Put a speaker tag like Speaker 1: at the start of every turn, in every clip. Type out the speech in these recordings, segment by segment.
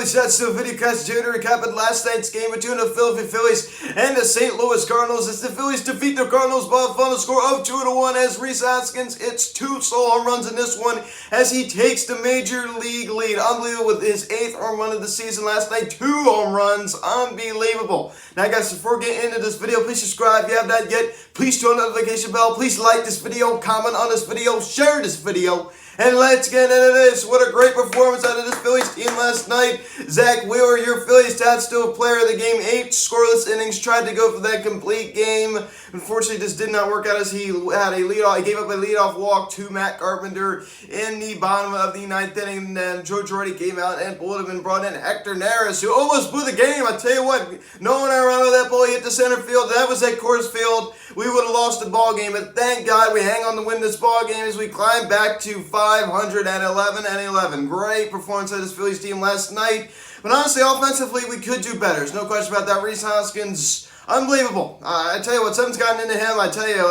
Speaker 1: Phillies stats to a video cast due to recap last night's game between the Philadelphia Phillies and the St. Louis Cardinals as the Phillies defeat the Cardinals by a final score of 2-1 as Rhys Hoskins hits 2 solo home runs in this one as he takes the major league lead. Unbelievable with his 8th home run of the season last night. 2 home runs. Unbelievable. Now guys, before getting into this video, please subscribe if you have not yet. Please turn on the notification bell. Please like this video, comment on this video, share this video. And let's get into this. What a great performance out of this Phillies team last night. Zach Wheeler, your Phillies stats, still player of the game. 8 scoreless innings. Tried to go for that complete game. Unfortunately, this did not work out as he had a leadoff. He gave up a leadoff walk to Matt Carpenter in the bottom of the 9th inning. And then Joe Girardi came out and pulled him and brought in Hector Neris, who almost blew the game. I tell you what, Nolan Arenado, that ball hit the center field. That was at Coors Field. We would have lost the ball game, but thank God we hang on to win this ball game as we climb back to 511-11. Great performance of this Phillies team last night. But honestly, offensively, we could do better. There's no question about that. Rhys Hoskins, unbelievable. I tell you what, something's gotten into him. I tell you,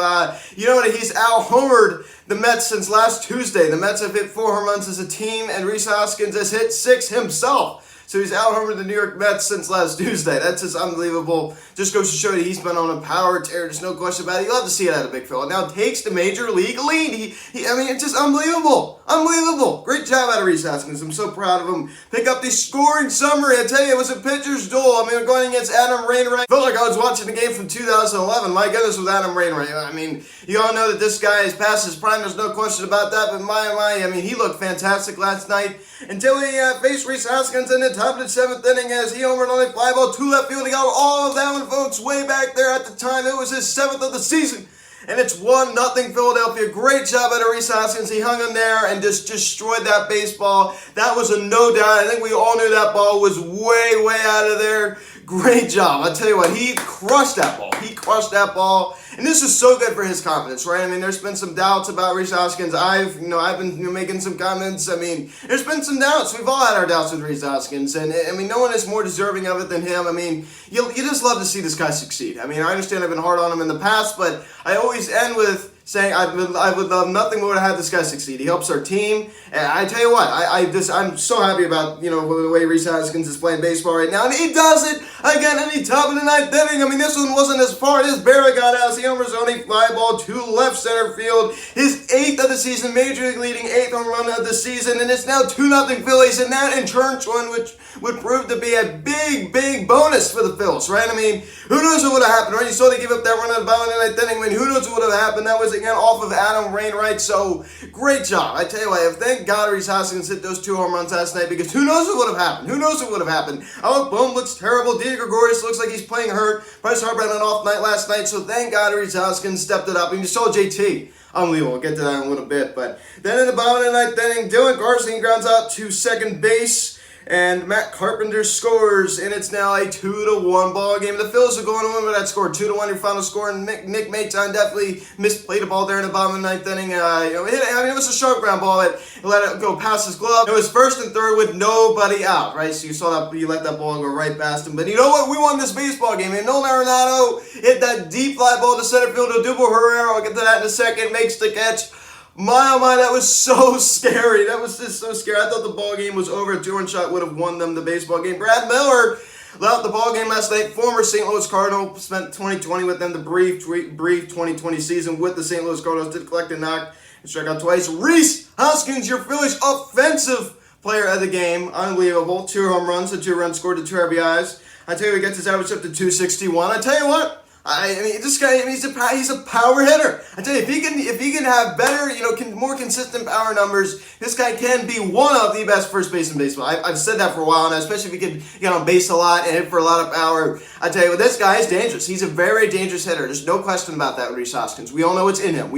Speaker 1: you know what? He's out-homered the Mets since last Tuesday. The Mets have hit 4 home runs as a team, and Rhys Hoskins has hit 6 himself. So he's out-homered the New York Mets since last Tuesday. That's just unbelievable. Just goes to show you he's been on a power tear. There's no question about it. You love to see it out of Big Phil. Now takes the major league lead. I mean, it's just unbelievable. Unbelievable. Great job out of Rhys Hoskins. I'm so proud of him. Pick up the scoring summary. I tell you, it was a pitcher's duel. I mean, we're going against Adam Wainwright. Felt like I was watching the game from 2011. My goodness, with Adam Wainwright. I mean, you all know that this guy is past his prime. There's no question about that. But I mean, he looked fantastic last night until he faced Rhys Hoskins in the top of the 7th inning as he homered on a fly ball to left field. He got all of that one, folks, way back there at the time. It was his 7th of the season. And it's 1-0 Philadelphia. Great job out of Rhys Hoskins. He hung in there and just destroyed that baseball. That was a no doubt. I think we all knew that ball was way, way out of there. Great job. I tell you what, he crushed that ball. He crushed that ball. And this is so good for his confidence, right? I mean, there's been some doubts about Rhys Hoskins. I've been making some comments. I mean, there's been some doubts. We've all had our doubts with Rhys Hoskins. And, I mean, no one is more deserving of it than him. I mean, you just love to see this guy succeed. I mean, I understand I've been hard on him in the past, but I always end with saying I would love nothing more to have this guy succeed. He helps our team, and I tell you what, I'm so happy about the way Rhys Hoskins is playing baseball right now, and he does it again in the top of the 9th inning. I mean, this one wasn't as far as Barrett got out. He homers on a fly ball to left center field, his 8th of the season, major league leading 8th home run of the season, and it's now 2-0 Phillies, and that in turn which would prove to be a big, big bonus for the Phillies, right? I mean, who knows what would have happened, right? You saw they give up that run at the bottom of the 9th inning. I mean, who knows what would have happened? That was again off of Adam Wainwright, so great job. I tell you what, thank God Rhys Hoskins hit those 2 home runs last night, because who knows what would have happened? Who knows what would have happened? Alec Bohm looks terrible. Didi Gregorius looks like he's playing hurt. Bryce Harper had an off night last night, so thank God Rhys Hoskins stepped it up. And you saw JT. Unbelievable. We'll get to that in a little bit. But then in the bottom of the 9th inning, Dylan Garcia grounds out to second base. And Matt Carpenter scores, and it's now a 2-1 ball game. The Phillies are going to win with that score, 2-1 your final score. And Nick Maton definitely misplayed a ball there in the bottom of the 9th inning. It was a sharp ground ball, but he let it go past his glove. It was 1st and 3rd with nobody out, right? So you saw that he let that ball go right past him. But you know what? We won this baseball game. And Nolan Arenado hit that deep fly ball to center field to Odubel Herrera. I'll get to that in a second. Makes the catch. My, oh my, that was so scary. That was just so scary. I thought the ball game was over. A 2-run shot would have won them the baseball game. Brad Miller left the ball game last night. Former St. Louis Cardinal, spent 2020 with them, the brief 2020 season with the St. Louis Cardinals. Did collect a knock and struck out twice. Rhys Hoskins, your Phillies offensive player of the game. Unbelievable. 2 home runs, a 2-run score to 2 RBIs. I tell you, he gets his average up to 261. I tell you what. I mean, this guy, he's a power hitter. I tell you, if he can have better, more consistent power numbers, this guy can be one of the best first basemen in baseball. I've said that for a while now, especially if he can get on base a lot and hit for a lot of power. I tell you what, this guy is dangerous. He's a very dangerous hitter. There's no question about that with Rhys Hoskins. We all know it's in him.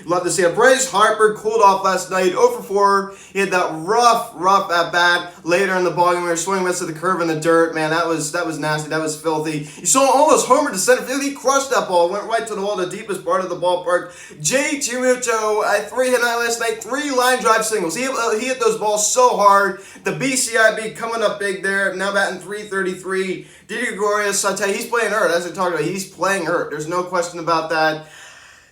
Speaker 1: Love to see it. Bryce Harper cooled off last night, 0 for 4. He had that rough at bat later in the ballgame. We were swinging west of the curve in the dirt. Man, that was nasty. That was filthy. You saw almost homer to center field. He crushed that ball, went right to the wall, the deepest part of the ballpark. JT Realmuto, 3-hit night last night, 3 line drive singles. He hit those balls so hard. The BCIB coming up big there, now batting .333. Didi Gregorius, I tell you, he's playing hurt. As I talked about, he's playing hurt. There's no question about that.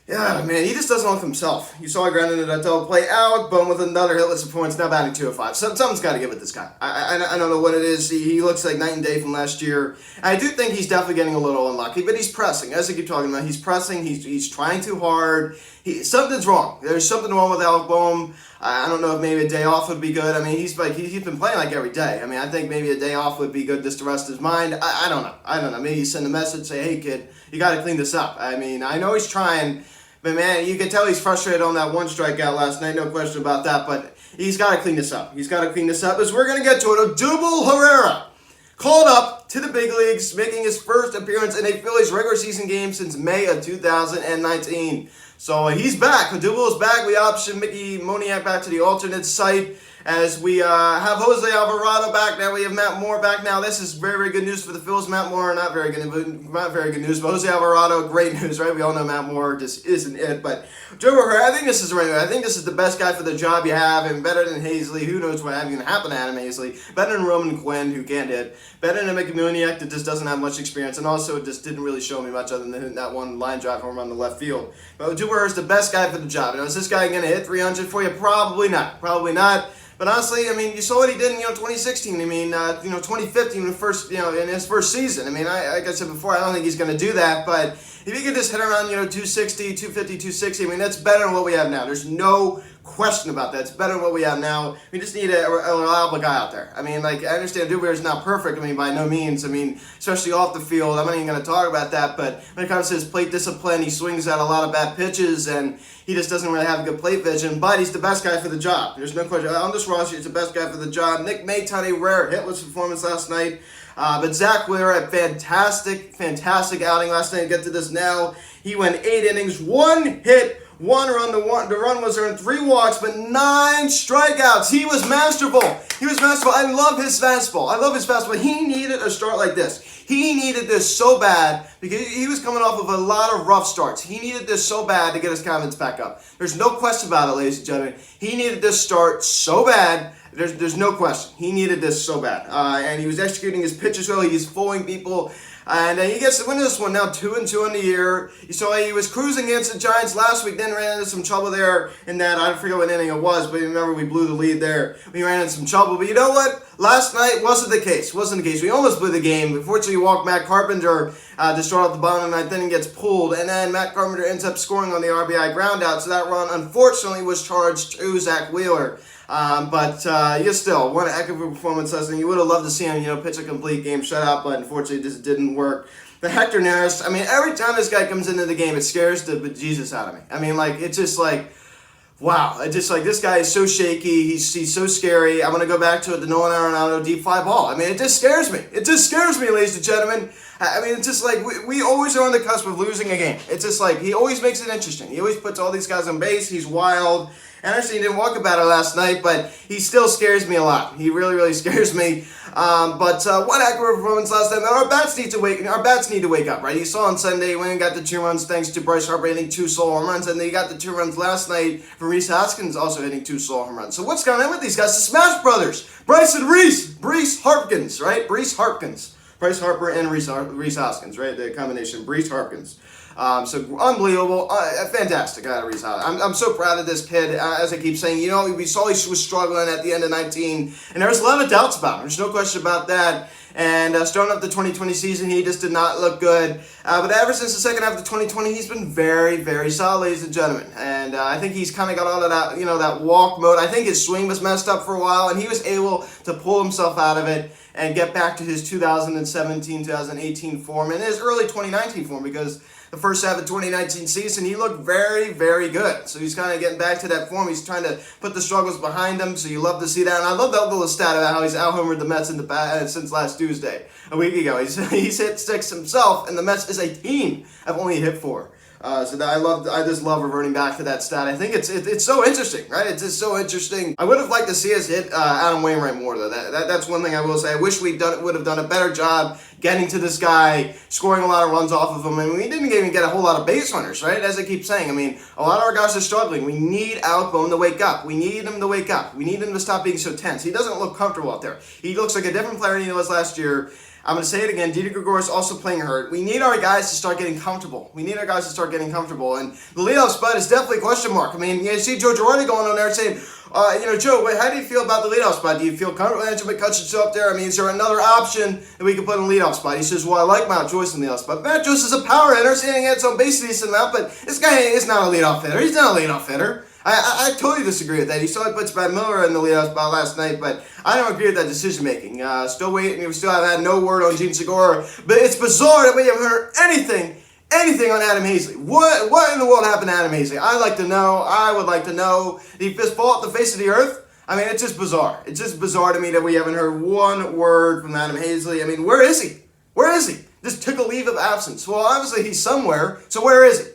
Speaker 1: Yeah, man, he just doesn't look himself. You saw I grounded it at double play out, Bone with another hitless of points, now batting 205. Something's got to give with this guy. I don't know what it is. He looks like night and day from last year. I do think he's definitely getting a little unlucky, but he's pressing. As I keep talking about, he's pressing. He's trying too hard. Something's wrong. There's something wrong with Alec Boehm. I don't know if maybe a day off would be good. I mean, he's been playing like every day. I mean, I think maybe a day off would be good just to rest his mind. I don't know. Maybe you send a message, say, hey, kid, you got to clean this up. I mean, I know he's trying. But man, you can tell he's frustrated on that one strikeout last night, no question about that. But he's got to clean this up. He's got to clean this up as we're going to get to it. Odubel Herrera called up to the big leagues, making his first appearance in a Phillies regular season game since May of 2019. So he's back. Odubel is back. We optioned Mickey Moniak back to the alternate site. As we have Jose Alvarado back now, we have Matt Moore back now. This is very, very good news for the Phils. Matt Moore, not very good news, but Jose Alvarado, great news, right? We all know Matt Moore just isn't it. But Joe Herrera, I think this is right. I think this is the best guy for the job you have, and better than Hazley. Who knows what's going to happen to Adam Hazley? Better than Roman Quinn, who can't hit. Better than Mickey Moniak, that just doesn't have much experience, and also just didn't really show me much other than hitting that one line drive home on the left field. But Joe Herrera is the best guy for the job. Is this guy going to hit 300 for you? Probably not. Probably not. But honestly, I mean, you saw what he did in 2016. I mean, 2015, in his first season. I mean, like I said before, I don't think he's going to do that. But if he could just hit around 260, 250, 260, I mean, that's better than what we have now. There's no question about that. It's better than what we have now. We just need a reliable guy out there. I mean, like, I understand Dewey is not perfect. I mean, by no means. I mean, especially off the field. I'm not even going to talk about that. But when it comes to his plate discipline, he swings out a lot of bad pitches, and he just doesn't really have good plate vision. But he's the best guy for the job. There's no question. On this roster, he's the best guy for the job. Nick Maton, a rare hitless performance last night. But Zach Wheeler had fantastic outing last night. Get to this now. He went 8 innings, 1 hit, 1 run. The run was earned, 3 walks, but 9 strikeouts. He was masterful. I love his fastball. He needed a start like this. He needed this so bad because he was coming off of a lot of rough starts. He needed this so bad to get his confidence back up. There's no question about it, ladies and gentlemen. He needed this start so bad. There's no question. He needed this so bad. And he was executing his pitches well. He's fooling people. And he gets to win this one now, 2-2 in the year. You saw he was cruising against the Giants last week, then ran into some trouble there in that, I forget what inning it was, but remember we blew the lead there. We ran into some trouble. But you know what? Last night wasn't the case. We almost blew the game. Unfortunately, walked Matt Carpenter to start off the bottom of the ninth inning, gets pulled. And then Matt Carpenter ends up scoring on the RBI ground out. So that run, unfortunately, was charged to Zach Wheeler. But still, one heck of a performance last night. You would have loved to see him, pitch a complete game shutout, but unfortunately this didn't work. But Hector Neris, I mean, every time this guy comes into the game, it scares the bejesus out of me. I mean, like, it's just like, wow. It's just like, this guy is so shaky. He's so scary. I'm going to go back to the Nolan Arenado deep fly ball. I mean, it just scares me. Ladies and gentlemen. I mean, it's just like, we always are on the cusp of losing a game. It's just like, he always makes it interesting. He always puts all these guys on base. He's wild. And actually, he didn't walk about it last night, but he still scares me a lot. He really, really scares me. But what heck of a performance last night. Our bats need to wake up, right? You saw on Sunday when he got the 2 runs thanks to Bryce Harper hitting 2 solo home runs, and then he got the 2 runs last night for Rhys Hoskins also hitting 2 solo home runs. So what's going on with these guys? The Smash Brothers, Bryce and Rhys Harpkins, right? Bryce Harper and Rhys Hoskins, right? The combination, Bryce Harpkins. So unbelievable, fantastic out of Rhys Hoskins. I'm so proud of this kid. As I keep saying, we saw he was struggling at the end of 19, and there was a lot of doubts about him. There's no question about that. And starting up the 2020 season, he just did not look good. But ever since the second half of 2020, he's been very, very solid, ladies and gentlemen. And I think he's kind of got out of that, that walk mode. I think his swing was messed up for a while, and he was able to pull himself out of it and get back to his 2017, 2018 form and his early 2019 form, because the first half of 2019 season, he looked very, very good. So he's kind of getting back to that form. He's trying to put the struggles behind him, so you love to see that. And I love that little stat about how he's out-homered the Mets in the since last Tuesday, a week ago. He's hit 6 himself, and the Mets as a team have only hit 4. So that I just love reverting back to that stat. I think it's so interesting, right? It's just so interesting. I would have liked to see us hit Adam Wainwright more, though. That's one thing I will say. I wish would have done a better job getting to this guy, scoring a lot of runs off of him. And we didn't even get a whole lot of base runners, right? As I keep saying, I mean, a lot of our guys are struggling. We need Alec Boehm to wake up. We need him to wake up. We need him to stop being so tense. He doesn't look comfortable out there. He looks like a different player than he was last year. I'm going to say it again. Didi Gregorius also playing hurt. We need our guys to start getting comfortable. And the leadoff spot is definitely a question mark. I mean, you see Joe Girardi going on there saying, Joe, how do you feel about the leadoff spot? Do you feel comfortable with Andrew McCutcheon up there? I mean, is there another option that we can put in the leadoff spot? He says, well, I like Matt Joyce in the leadoff spot. Matt Joyce is a power hitter, saying he had some base decent amount, but this guy is not a leadoff hitter. He's not a leadoff hitter. I totally disagree with that. You saw he puts Brad Miller in the leadoff spot last night, but I don't agree with that decision making. Still waiting. We still have had no word on Gene Segura, but it's bizarre that we haven't heard anything on Adam Hazley. What in the world happened to Adam Hazley? I'd like to know. I would like to know. Did he just fall off the face of the earth? I mean, it's just bizarre. It's just bizarre to me that we haven't heard one word from Adam Hazley. I mean, where is he? Where is he? Just took a leave of absence. Well, obviously he's somewhere, so where is he?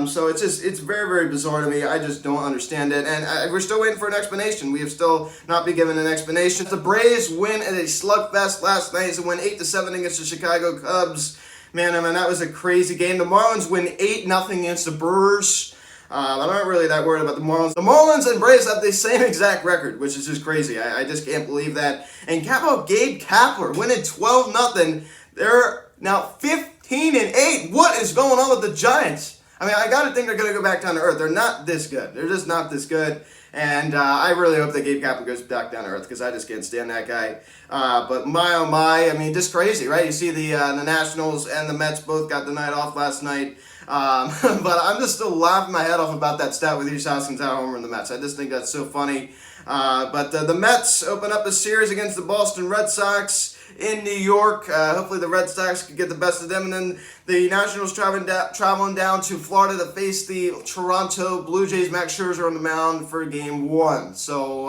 Speaker 1: So it's very, very bizarre to me. I just don't understand it. And we're still waiting for an explanation. We have still not been given an explanation. The Braves win at a slugfest last night. They win 8-7 against the Chicago Cubs. Man, I mean, that was a crazy game. The Marlins win 8-0 against the Brewers. I'm not really that worried about the Marlins. The Marlins and Braves have the same exact record, which is just crazy. I just can't believe that. And how about Gabe Kapler winning 12-0? They're now 15-8. What is going on with the Giants? I mean, I got to think they're going to go back down to earth. They're not this good. They're just not this good. And I really hope that Gabe Kapler goes back down to earth because I just can't stand that guy. But my, oh my, I mean, just crazy, right? You see the Nationals and the Mets both got the night off last night. But I'm just still laughing my head off about that stat with Hoskins out homer in the Mets. I just think that's so funny. But the Mets open up a series against the Boston Red Sox in New York. Hopefully the Red Sox could get the best of them. And then the Nationals traveling down to Florida to face the Toronto Blue Jays. Max Scherzer on the mound for Game 1. So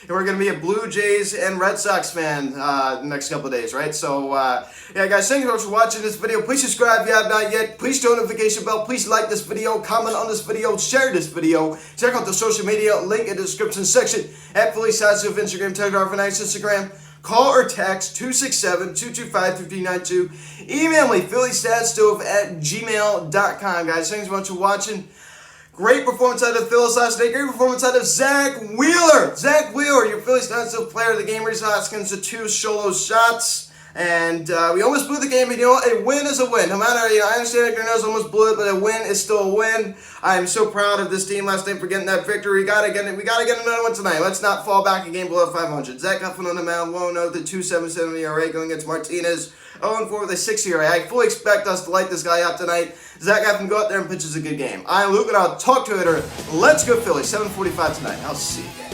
Speaker 1: we're going to be a Blue Jays and Red Sox fan the next couple of days, right? So, yeah, guys, thank you so much for watching this video. Please subscribe if you have not yet. Please turn on the notification bell. Please like this video, comment on this video, share this video. Check out the social media link in the description section at Phillies Stats of Instagram, Telegram, and Instagram. Call or text 267-225-1592. Email me, phillystatstove@gmail.com. Guys, thanks so much for watching. Great performance out of the Phillies last night. Great performance out of Zach Wheeler. Zach Wheeler, your Phillies Stove player of the game. Reese Hoskins to 2 solo shots. And we almost blew the game, but you know what? A win is a win. No matter, I understand that Cardinals almost blew it, but a win is still a win. I am so proud of this team last night for getting that victory. We gotta get another one tonight. Let's not fall back a game below 500. Zach Huffman on the mound, 1-0 with a 2.77 ERA going against Martinez. 0-4 with a 6 ERA. I fully expect us to light this guy up tonight. Zach Huffman go out there and pitches a good game. I'm Luke, and I'll talk to you later. Let's go Phillies. 7:45 tonight. I'll see you.